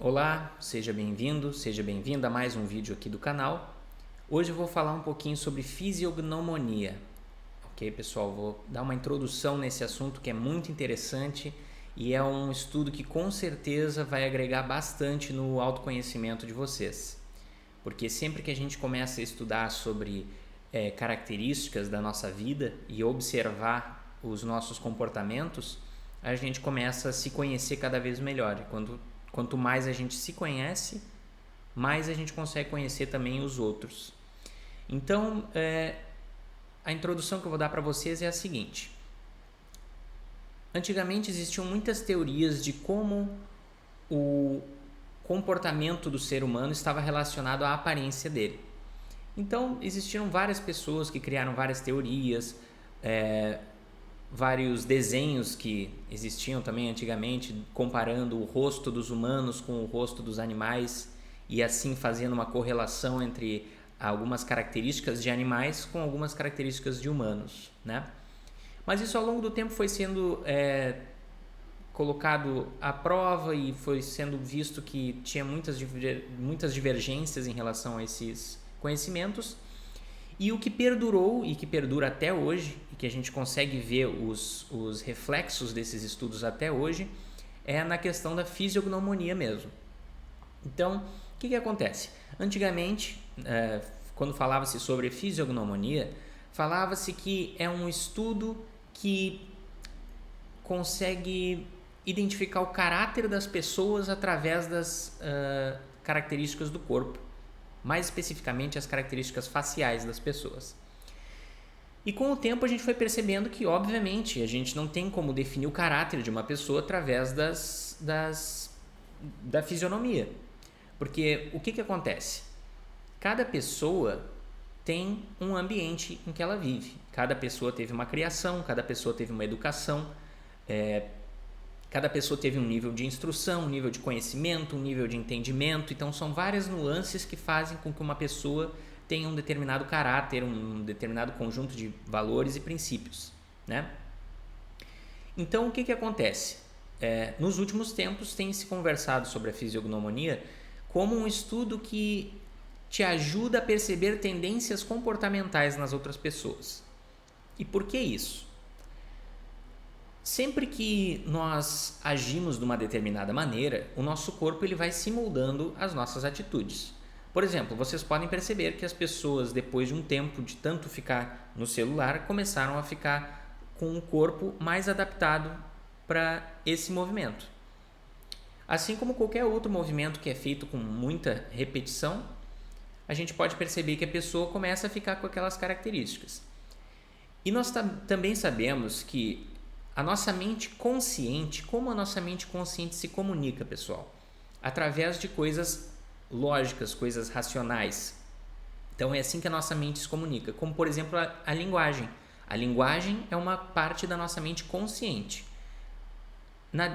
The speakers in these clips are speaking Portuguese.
Olá, seja bem-vindo, seja bem-vinda a mais um vídeo aqui do canal. Hoje eu vou falar um pouquinho sobre fisiognomonia. Ok, pessoal? Vou dar uma introdução nesse assunto que é muito interessante e é um estudo que com certeza vai agregar bastante no autoconhecimento de vocês. Porque sempre que a gente começa a estudar sobre características da nossa vida e observar os nossos comportamentos, a gente começa a se conhecer cada vez melhor. Quanto mais a gente se conhece, mais a gente consegue conhecer também os outros. Então, a introdução que eu vou dar para vocês é a seguinte. Antigamente existiam muitas teorias de como o comportamento do ser humano estava relacionado à aparência dele. Então, existiram várias pessoas que criaram várias teorias, vários desenhos que existiam também antigamente, comparando o rosto dos humanos com o rosto dos animais e assim fazendo uma correlação entre algumas características de animais com algumas características de humanos, né? Mas isso ao longo do tempo foi sendo colocado à prova e foi sendo visto que tinha muitas divergências em relação a esses conhecimentos. E o que perdurou e que perdura até hoje, e que a gente consegue ver os reflexos desses estudos até hoje, é na questão da fisiognomonia mesmo. Então, o que acontece? Antigamente, quando falava-se sobre fisiognomonia, falava-se que é um estudo que consegue identificar o caráter das pessoas através das características do corpo. Mais especificamente as características faciais das pessoas. E com o tempo a gente foi percebendo que, obviamente, a gente não tem como definir o caráter de uma pessoa através da fisionomia. Porque o que acontece? Cada pessoa tem um ambiente em que ela vive. Cada pessoa teve uma criação, cada pessoa teve uma educação, cada pessoa teve um nível de instrução, um nível de conhecimento, um nível de entendimento. Então, são várias nuances que fazem com que uma pessoa tenha um determinado caráter, um determinado conjunto de valores e princípios, né? Então, o que acontece? Nos últimos tempos, tem se conversado sobre a fisiognomonia como um estudo que te ajuda a perceber tendências comportamentais nas outras pessoas. E por que isso? Sempre que nós agimos de uma determinada maneira, o nosso corpo ele vai se moldando às nossas atitudes. Por exemplo, vocês podem perceber que as pessoas, depois de um tempo de tanto ficar no celular, começaram a ficar com o corpo mais adaptado para esse movimento. Assim como qualquer outro movimento que é feito com muita repetição, a gente pode perceber que a pessoa começa a ficar com aquelas características. E nós também sabemos que a nossa mente consciente, como a nossa mente consciente se comunica, pessoal? Através de coisas lógicas, coisas racionais. Então é assim que a nossa mente se comunica, como por exemplo a linguagem. A linguagem é uma parte da nossa mente consciente.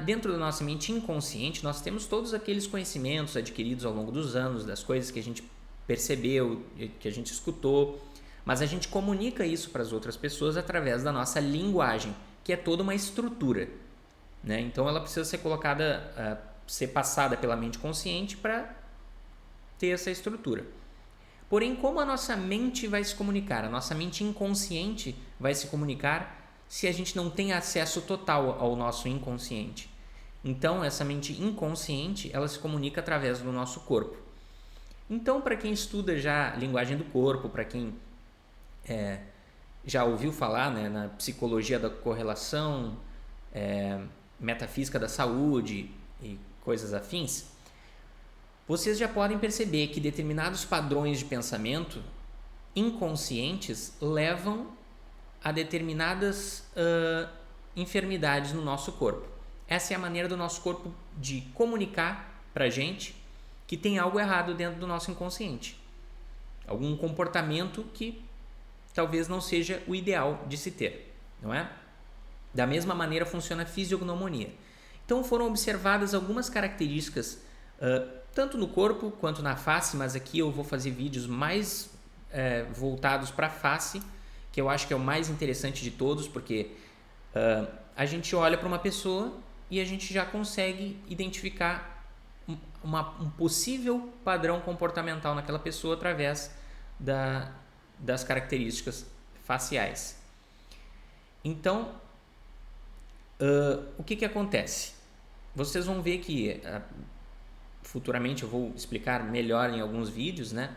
Dentro da nossa mente inconsciente, nós temos todos aqueles conhecimentos adquiridos ao longo dos anos, das coisas que a gente percebeu, que a gente escutou, mas a gente comunica isso para as outras pessoas através da nossa linguagem, que é toda uma estrutura, né? Então ela precisa ser colocada, ser passada pela mente consciente para ter essa estrutura. Porém, como a nossa mente vai se comunicar? A nossa mente inconsciente vai se comunicar se a gente não tem acesso total ao nosso inconsciente. Então, essa mente inconsciente, ela se comunica através do nosso corpo. Então, para quem estuda já linguagem do corpo, para quem já ouviu falar, né, na psicologia da correlação, metafísica da saúde e coisas afins, vocês já podem perceber que determinados padrões de pensamento inconscientes levam a determinadas enfermidades no nosso corpo. Essa é a maneira do nosso corpo de comunicar para a gente que tem algo errado dentro do nosso inconsciente. Algum comportamento que talvez não seja o ideal de se ter, não é? Da mesma maneira funciona a fisiognomonia. Então foram observadas algumas características, tanto no corpo quanto na face, mas aqui eu vou fazer vídeos mais voltados para a face, que eu acho que é o mais interessante de todos, porque a gente olha para uma pessoa e a gente já consegue identificar um possível padrão comportamental naquela pessoa através das características faciais. Então, o que acontece? Vocês vão ver que futuramente eu vou explicar melhor em alguns vídeos, né?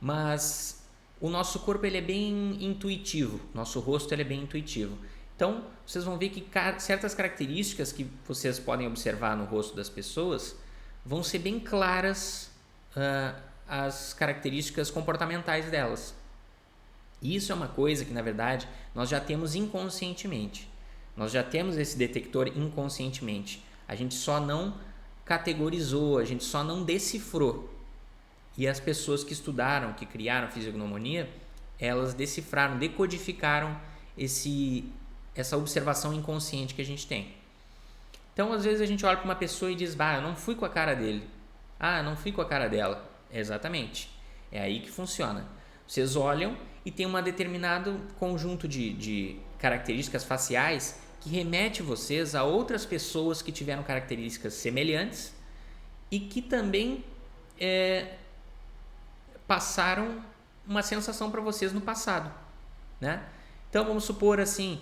Mas o nosso corpo ele é bem intuitivo, nosso rosto ele é bem intuitivo. Então, vocês vão ver que certas características que vocês podem observar no rosto das pessoas vão ser bem claras, as características comportamentais delas. E isso é uma coisa que, na verdade, nós já temos inconscientemente. Nós já temos esse detector inconscientemente. A gente só não categorizou, a gente só não decifrou. E as pessoas que estudaram, que criaram fisiognomonia, elas decifraram, decodificaram essa observação inconsciente que a gente tem. Então, às vezes a gente olha para uma pessoa e diz, eu não fui com a cara dele. Eu não fui com a cara dela. Exatamente. É aí que funciona. Vocês olham e tem um determinado conjunto de características faciais que remete vocês a outras pessoas que tiveram características semelhantes e que também passaram uma sensação para vocês no passado, né? Então vamos supor assim,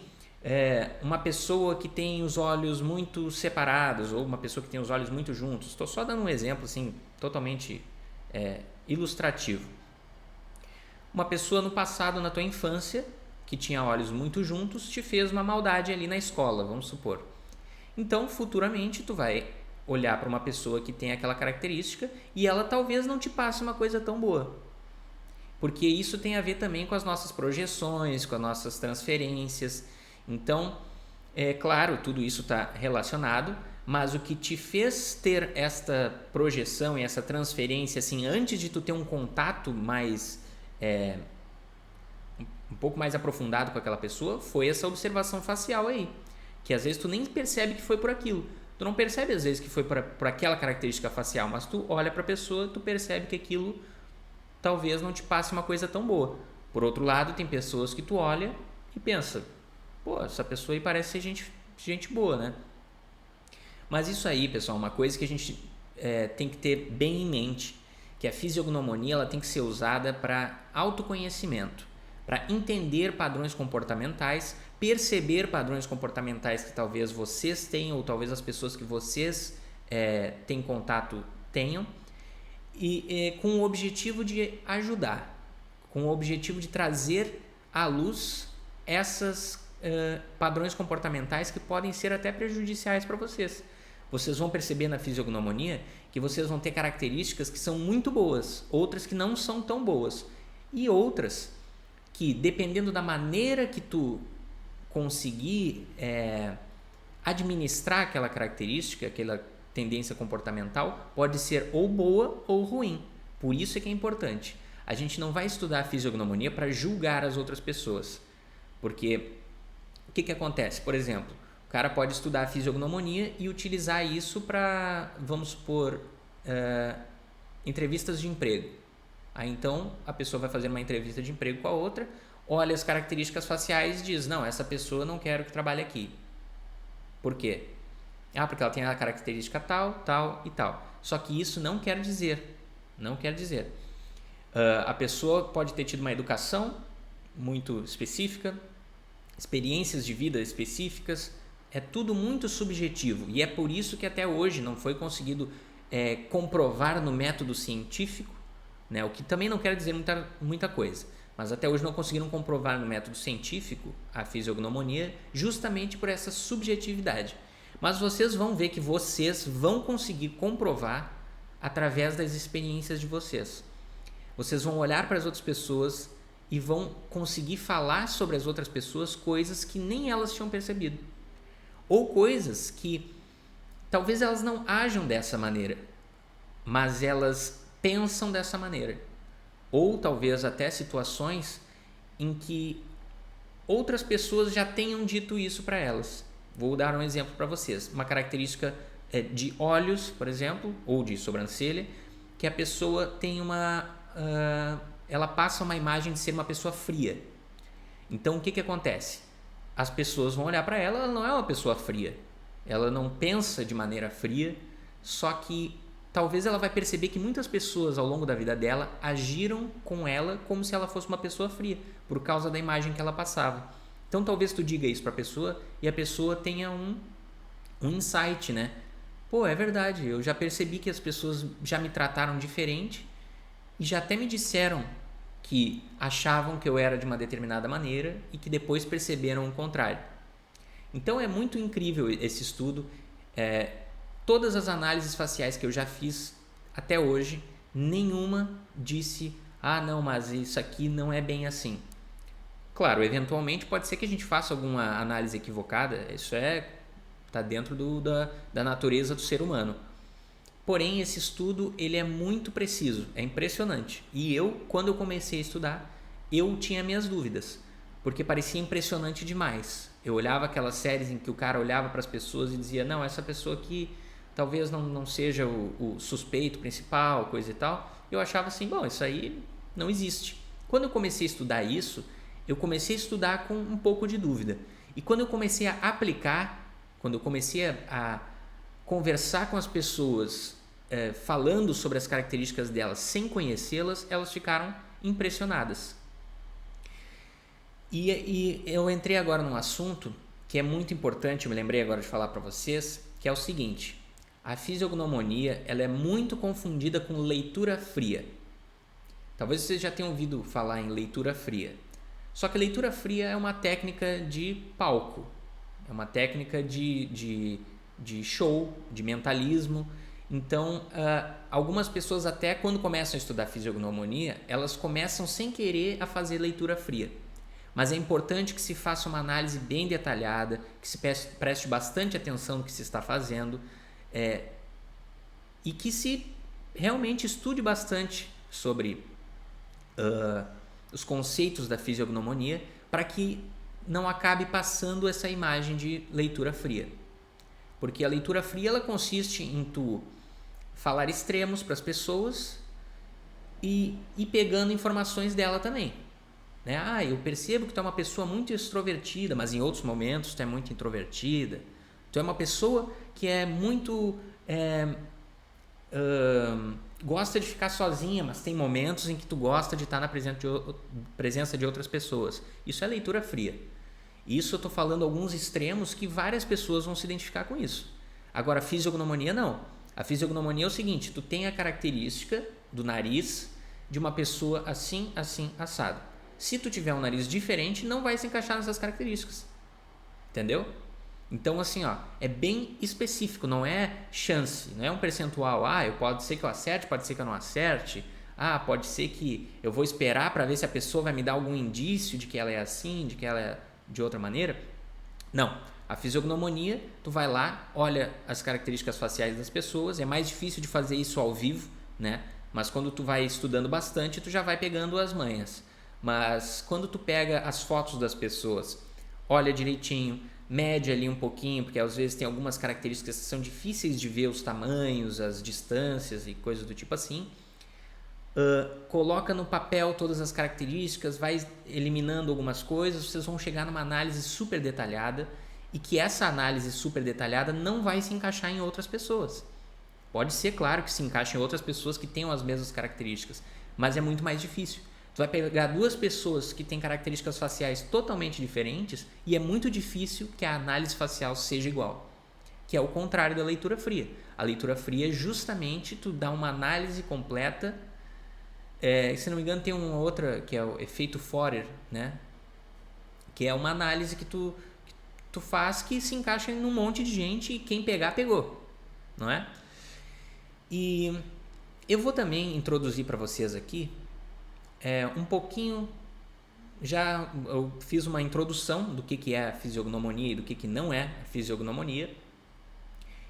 uma pessoa que tem os olhos muito separados ou uma pessoa que tem os olhos muito juntos. Estou só dando um exemplo assim totalmente ilustrativo. Uma pessoa no passado, na tua infância, que tinha olhos muito juntos, te fez uma maldade ali na escola, vamos supor. Então, futuramente, tu vai olhar para uma pessoa que tem aquela característica e ela talvez não te passe uma coisa tão boa. Porque isso tem a ver também com as nossas projeções, com as nossas transferências. Então, é claro, tudo isso está relacionado, mas o que te fez ter esta projeção e essa transferência, assim, antes de tu ter um contato mais... um pouco mais aprofundado com aquela pessoa, foi essa observação facial aí, que às vezes tu nem percebe que foi por aquilo. Tu não percebe às vezes que foi por aquela característica facial, mas tu olha para a pessoa, tu percebe que aquilo talvez não te passe uma coisa tão boa. Por outro lado, tem pessoas que tu olha e pensa, essa pessoa aí parece ser gente boa, né? Mas isso aí, pessoal, é uma coisa que a gente tem que ter bem em mente, que a fisiognomonia ela tem que ser usada para autoconhecimento, para entender padrões comportamentais, perceber padrões comportamentais que talvez vocês tenham ou talvez as pessoas que vocês têm contato tenham, e com o objetivo de ajudar, com o objetivo de trazer à luz essas padrões comportamentais que podem ser até prejudiciais para vocês. Vocês vão perceber na fisiognomonia que vocês vão ter características que são muito boas, outras que não são tão boas e outras que, dependendo da maneira que tu conseguir administrar aquela característica, aquela tendência comportamental, pode ser ou boa ou ruim. Por isso é que é importante. A gente não vai estudar a fisiognomonia para julgar as outras pessoas. Porque o que acontece? Por exemplo, o cara pode estudar a fisiognomonia e utilizar isso para, vamos supor, entrevistas de emprego. Aí então a pessoa vai fazer uma entrevista de emprego com a outra, olha as características faciais e diz, não, essa pessoa não quero que trabalhe aqui. Por quê? Porque ela tem a característica tal, tal e tal. Só que isso não quer dizer. A pessoa pode ter tido uma educação muito específica, experiências de vida específicas, é tudo muito subjetivo e é por isso que até hoje não foi conseguido comprovar no método científico, né? O que também não quer dizer muita coisa, mas até hoje não conseguiram comprovar no método científico a fisiognomonia justamente por essa subjetividade. Mas vocês vão ver que vocês vão conseguir comprovar através das experiências de vocês. Vocês vão olhar para as outras pessoas e vão conseguir falar sobre as outras pessoas coisas que nem elas tinham percebido. Ou coisas que talvez elas não ajam dessa maneira, mas elas pensam dessa maneira. Ou talvez até situações em que outras pessoas já tenham dito isso para elas. Vou dar um exemplo para vocês. Uma característica de olhos, por exemplo, ou de sobrancelha, que a pessoa tem ela passa uma imagem de ser uma pessoa fria. Então, o que acontece? As pessoas vão olhar para ela, ela não é uma pessoa fria. Ela não pensa de maneira fria, só que talvez ela vai perceber que muitas pessoas ao longo da vida dela agiram com ela como se ela fosse uma pessoa fria, por causa da imagem que ela passava. Então talvez tu diga isso para a pessoa e a pessoa tenha um insight, né? Pô, é verdade, eu já percebi que as pessoas já me trataram diferente e já até me disseram que achavam que eu era de uma determinada maneira e que depois perceberam o contrário. Então é muito incrível esse estudo. Todas as análises faciais que eu já fiz até hoje, nenhuma disse: ah, não, mas isso aqui não é bem assim. Claro, eventualmente pode ser que a gente faça alguma análise equivocada, isso está dentro da natureza do ser humano. Porém, esse estudo ele é muito preciso, é impressionante. E quando eu comecei a estudar, eu tinha minhas dúvidas, porque parecia impressionante demais. Eu olhava aquelas séries em que o cara olhava para as pessoas e dizia: não, essa pessoa aqui talvez não seja o suspeito principal, coisa e tal. Eu achava assim, bom, isso aí não existe. Quando eu comecei a estudar isso, eu comecei a estudar com um pouco de dúvida. E quando eu comecei a aplicar, quando eu comecei a conversar com as pessoas, falando sobre as características delas sem conhecê-las, elas ficaram impressionadas. E eu entrei agora num assunto que é muito importante, eu me lembrei agora de falar para vocês, que é o seguinte: a fisiognomonia ela é muito confundida com leitura fria. Talvez vocês já tenham ouvido falar em leitura fria. Só que a leitura fria é uma técnica de palco, é uma técnica de show, de mentalismo. Então, algumas pessoas até quando começam a estudar fisiognomonia, elas começam sem querer a fazer leitura fria. Mas é importante que se faça uma análise bem detalhada, que se preste bastante atenção no que se está fazendo, e que se realmente estude bastante sobre os conceitos da fisiognomonia, para que não acabe passando essa imagem de leitura fria. Porque a leitura fria ela consiste em tu falar extremos para as pessoas e pegando informações dela também. Né? Ah, eu percebo que tu é uma pessoa muito extrovertida, mas em outros momentos tu é muito introvertida. Tu é uma pessoa que é muito... gosta de ficar sozinha, mas tem momentos em que tu gosta de estar na presença de outras pessoas. Isso é leitura fria. Isso eu estou falando alguns extremos que várias pessoas vão se identificar com isso. Agora, a fisiognomonia não. A fisiognomonia é o seguinte: tu tem a característica do nariz de uma pessoa assim, assim, assado. Se tu tiver um nariz diferente, não vai se encaixar nessas características. Entendeu? Então, assim, é bem específico, não é chance, não é um percentual. Pode ser que eu acerte, pode ser que eu não acerte. Pode ser que eu vou esperar para ver se a pessoa vai me dar algum indício de que ela é assim, de que ela é de outra maneira. Não. A fisiognomonia, tu vai lá, olha as características faciais das pessoas. É mais difícil de fazer isso ao vivo, né? Mas quando tu vai estudando bastante, tu já vai pegando as manhas. Mas quando tu pega as fotos das pessoas, olha direitinho, mede ali um pouquinho, porque às vezes tem algumas características que são difíceis de ver os tamanhos, as distâncias e coisas do tipo assim. Coloca no papel todas as características, vai eliminando algumas coisas, vocês vão chegar numa análise super detalhada, e que essa análise super detalhada não vai se encaixar em outras pessoas. Pode ser, claro, que se encaixe em outras pessoas que tenham as mesmas características, mas é muito mais difícil. Tu vai pegar duas pessoas que têm características faciais totalmente diferentes e é muito difícil que a análise facial seja igual, que é o contrário da leitura fria. A leitura fria é justamente tu dar uma análise completa. Se não me engano, tem uma outra que é o efeito Forer, né? Que é uma análise que tu faz que se encaixa em um monte de gente e quem pegar, pegou, não é? E eu vou também introduzir para vocês aqui um pouquinho. Já eu fiz uma introdução do que é a fisiognomonia e do que não é a fisiognomonia.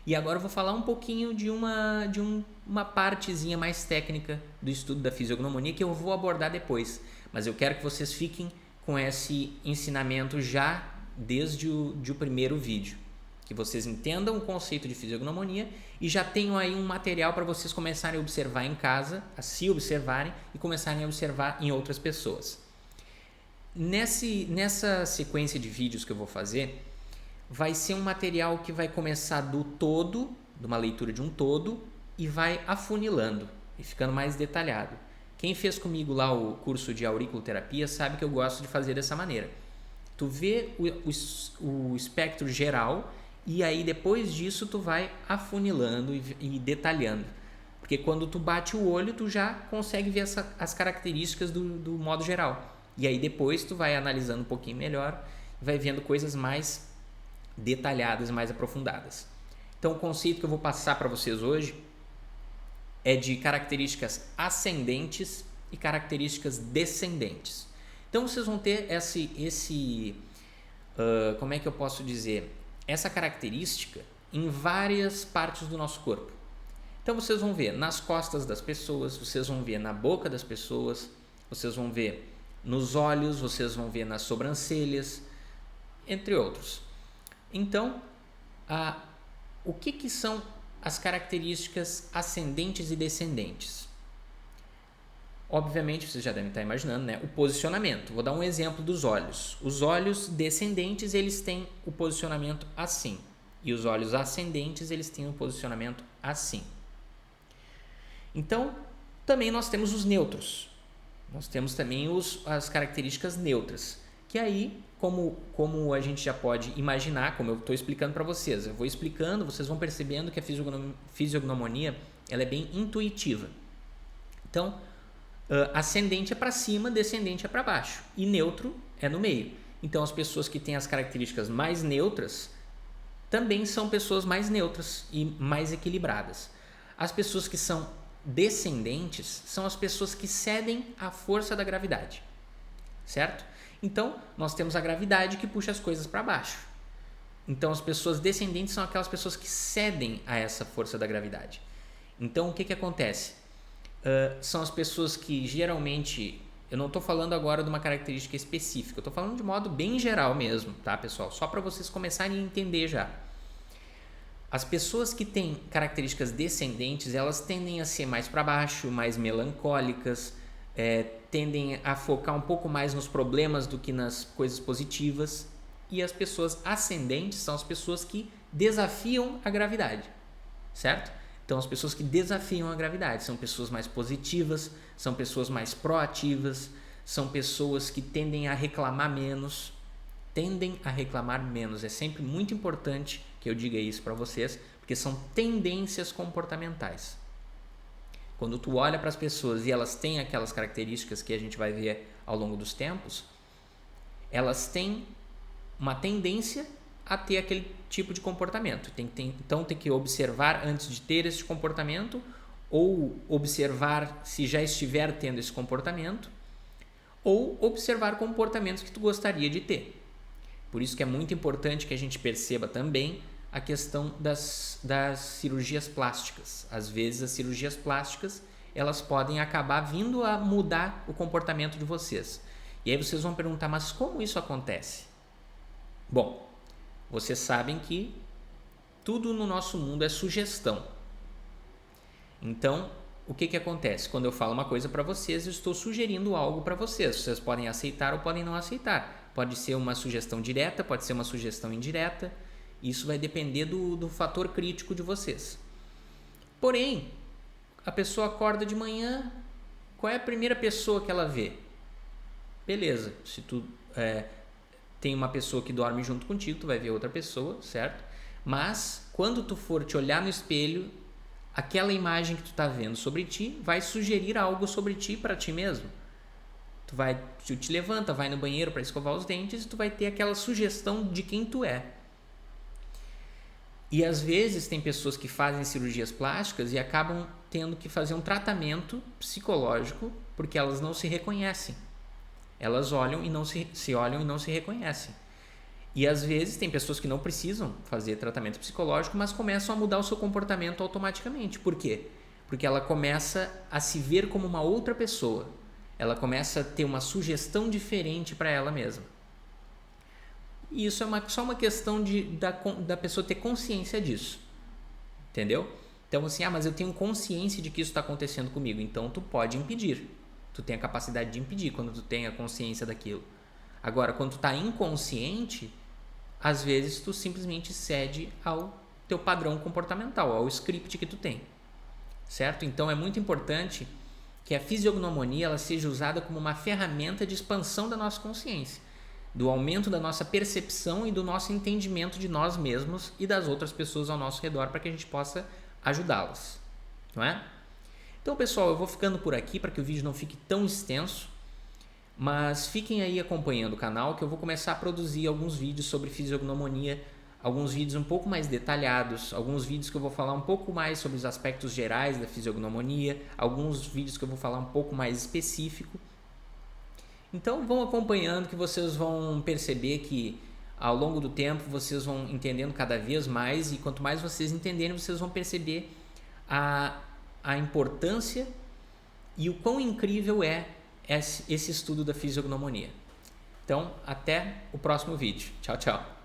E agora eu vou falar um pouquinho de uma partezinha mais técnica do estudo da fisiognomonia que eu vou abordar depois. Mas eu quero que vocês fiquem com esse ensinamento já desde o primeiro vídeo. Que vocês entendam o conceito de fisiognomonia e já tenham aí um material para vocês começarem a observar em casa, a se observarem e começarem a observar em outras pessoas. Nessa sequência de vídeos que eu vou fazer, vai ser um material que vai começar do todo, de uma leitura de um todo, e vai afunilando e ficando mais detalhado. Quem fez comigo lá o curso de auriculoterapia sabe que eu gosto de fazer dessa maneira. Tu vê o espectro geral e aí depois disso tu vai afunilando e detalhando. Porque quando tu bate o olho, tu já consegue ver as características do modo geral. E aí depois tu vai analisando um pouquinho melhor e vai vendo coisas mais detalhadas, mais aprofundadas. Então o conceito que eu vou passar para vocês hoje é de características ascendentes e características descendentes. Então vocês vão ter como é que eu posso dizer? Essa característica em várias partes do nosso corpo. Então vocês vão ver nas costas das pessoas, vocês vão ver na boca das pessoas, vocês vão ver nos olhos, vocês vão ver nas sobrancelhas, entre outros. Então, o que são as características ascendentes e descendentes? Obviamente, vocês já devem estar imaginando, né? O posicionamento. Vou dar um exemplo dos olhos. Os olhos descendentes, eles têm o posicionamento assim. E os olhos ascendentes, eles têm o posicionamento assim. Então, também nós temos os neutros. Nós temos também as características neutras. Que aí, como a gente já pode imaginar, como eu estou explicando para vocês, eu vou explicando, vocês vão percebendo que a fisiognomonia ela é bem intuitiva. Então, ascendente é para cima, descendente é para baixo e neutro é no meio. Então, as pessoas que têm as características mais neutras também são pessoas mais neutras e mais equilibradas. As pessoas que são descendentes são as pessoas que cedem à força da gravidade, certo? Então, nós temos a gravidade que puxa as coisas para baixo. Então, as pessoas descendentes são aquelas pessoas que cedem a essa força da gravidade. Então, o que acontece? São as pessoas que geralmente... Eu não estou falando agora de uma característica específica, eu estou falando de modo bem geral mesmo, tá, pessoal? Só para vocês começarem a entender já. As pessoas que têm características descendentes, elas tendem a ser mais para baixo, mais melancólicas, tendem a focar um pouco mais nos problemas do que nas coisas positivas. E as pessoas ascendentes são as pessoas que desafiam a gravidade, certo? Então, as pessoas que desafiam a gravidade são pessoas mais positivas, são pessoas mais proativas, são pessoas que tendem a reclamar menos. É sempre muito importante que eu diga isso para vocês, porque são tendências comportamentais. Quando tu olha para as pessoas e elas têm aquelas características que a gente vai ver ao longo dos tempos, elas têm uma tendência a ter aquele tipo de comportamento. Então tem que observar antes de ter esse comportamento, ou observar se já estiver tendo esse comportamento, ou observar comportamentos que tu gostaria de ter. Por isso que é muito importante que a gente perceba também a questão das cirurgias plásticas. Às vezes as cirurgias plásticas elas podem acabar vindo a mudar o comportamento de vocês. E aí vocês vão perguntar, mas como isso acontece? Bom, vocês sabem que tudo no nosso mundo é sugestão. Então, o que acontece? Quando eu falo uma coisa para vocês, eu estou sugerindo algo para vocês. Vocês podem aceitar ou podem não aceitar. Pode ser uma sugestão direta, pode ser uma sugestão indireta. Isso vai depender do fator crítico de vocês. Porém, a pessoa acorda de manhã, qual é a primeira pessoa que ela vê? Beleza, se tu tem uma pessoa que dorme junto contigo, tu vai ver outra pessoa, certo? Mas, quando tu for te olhar no espelho, aquela imagem que tu está vendo sobre ti vai sugerir algo sobre ti para ti mesmo. Tu te levanta, vai no banheiro para escovar os dentes e tu vai ter aquela sugestão de quem tu é. E às vezes tem pessoas que fazem cirurgias plásticas e acabam tendo que fazer um tratamento psicológico porque elas não se reconhecem. Elas olham e não se olham e não se reconhecem. E às vezes tem pessoas que não precisam fazer tratamento psicológico, mas começam a mudar o seu comportamento automaticamente. Por quê? Porque ela começa a se ver como uma outra pessoa. Ela começa a ter uma sugestão diferente para ela mesma. E isso é só uma questão da pessoa ter consciência disso. Entendeu? Então assim, mas eu tenho consciência de que isso está acontecendo comigo. Então tu pode impedir. Tu tem a capacidade de impedir quando tu tem a consciência daquilo. Agora, quando tu está inconsciente, às vezes tu simplesmente cede ao teu padrão comportamental, ao script que tu tem. certo? Então é muito importante que a fisiognomonia ela seja usada como uma ferramenta de expansão da nossa consciência, do aumento da nossa percepção e do nosso entendimento de nós mesmos e das outras pessoas ao nosso redor, para que a gente possa ajudá-las, não é? Então, pessoal, eu vou ficando por aqui para que o vídeo não fique tão extenso, mas fiquem aí acompanhando o canal, que eu vou começar a produzir alguns vídeos sobre fisiognomonia, alguns vídeos um pouco mais detalhados, alguns vídeos que eu vou falar um pouco mais sobre os aspectos gerais da fisiognomonia, alguns vídeos que eu vou falar um pouco mais específico. Então vão acompanhando, que vocês vão perceber que ao longo do tempo vocês vão entendendo cada vez mais, e quanto mais vocês entenderem, vocês vão perceber a importância e o quão incrível é esse estudo da fisiognomonia. Então, até o próximo vídeo. Tchau, tchau.